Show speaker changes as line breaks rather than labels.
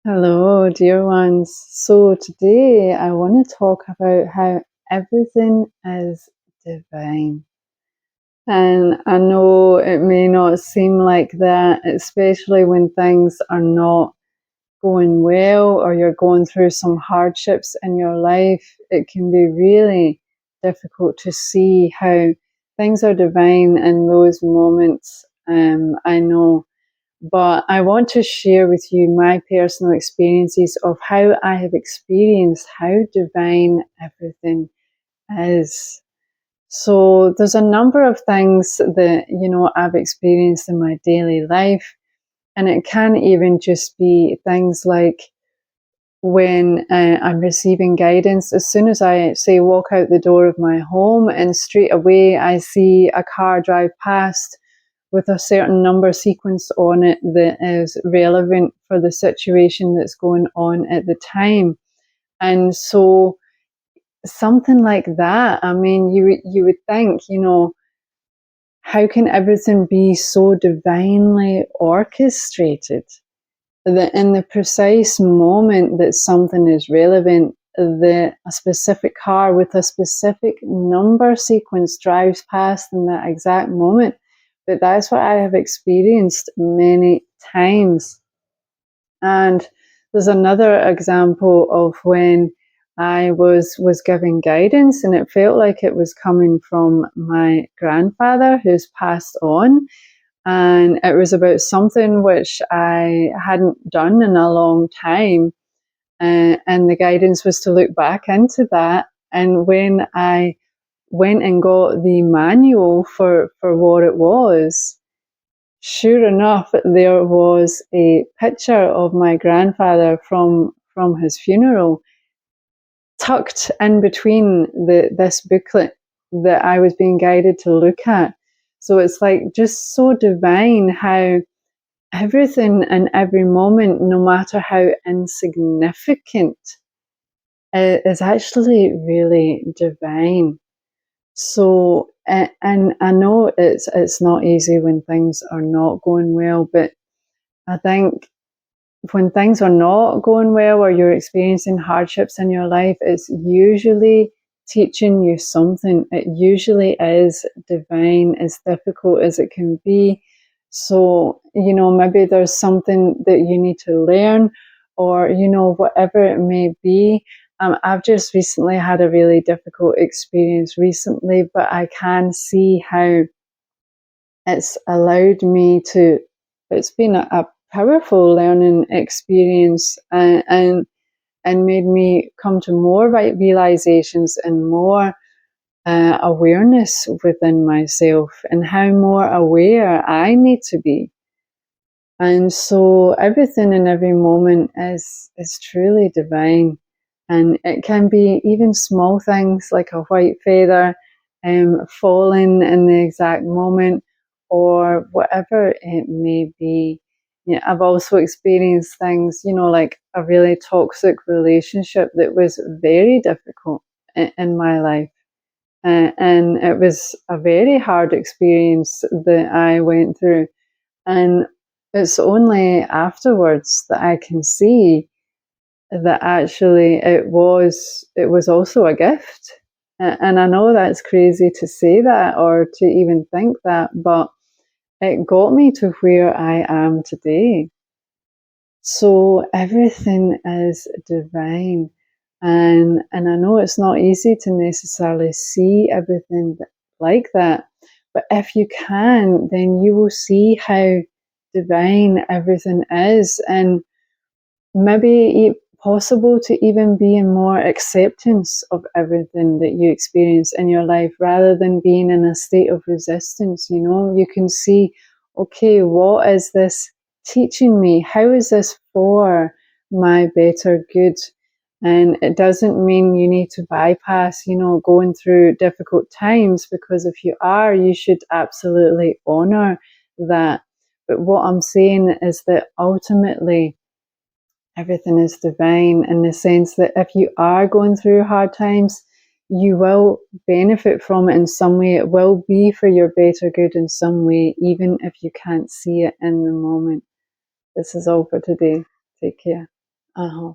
Hello, dear ones. So, today I want to talk about how everything is divine. And I know it may not seem like that, especially when things are not going well or you're going through some hardships in your life. It can be really difficult to see how things are divine in those moments. I know, but I want to share with you my personal experiences of how I have experienced how divine everything is. So there's a number of things that, I've experienced in my daily life. And it can even just be things like when I'm receiving guidance, as soon as I say walk out the door of my home and straight away I see a car drive past with a certain number sequence on it that is relevant for the situation that's going on at the time. And so something like that, I mean, you would think, how can everything be so divinely orchestrated that in the precise moment that something is relevant, that a specific car with a specific number sequence drives past in that exact moment. But that's what I have experienced many times. And there's another example of when I was giving guidance and it felt like it was coming from my grandfather who's passed on, and it was about something which I hadn't done in a long time. And the guidance was to look back into that. And when I went and got the manual for what it was, sure enough, there was a picture of my grandfather from his funeral tucked in between this booklet that I was being guided to look at. So it's like just so divine how everything and every moment, no matter how insignificant, is actually really divine. So, and I know it's not easy when things are not going well, but I think when things are not going well or you're experiencing hardships in your life, it's usually teaching you something. It usually is divine, as difficult as it can be. So, maybe there's something that you need to learn, or, whatever it may be. I've just recently had a really difficult experience recently, but I can see how it's allowed me to, it's been a powerful learning experience, and made me come to more realizations and more awareness within myself and how more aware I need to be. And so everything in every moment is truly divine. And it can be even small things like a white feather falling in the exact moment, or whatever it may be. Yeah, I've also experienced things, like a really toxic relationship that was very difficult in my life. And it was a very hard experience that I went through. And it's only afterwards that I can see that actually it was also a gift. And I know that's crazy to say that or to even think that, but it got me to where I am today. So everything is divine. And I know it's not easy to necessarily see everything like that, but if you can, then you will see how divine everything is, and maybe possible to even be in more acceptance of everything that you experience in your life rather than being in a state of resistance. You can see, okay, what is this teaching me? How is this for my better good? And it doesn't mean you need to bypass, going through difficult times, because if you are, you should absolutely honor that. But what I'm saying is that ultimately, everything is divine in the sense that if you are going through hard times, you will benefit from it in some way. It will be for your better good in some way, even if you can't see it in the moment. This is all for today. Take care. Uh-huh.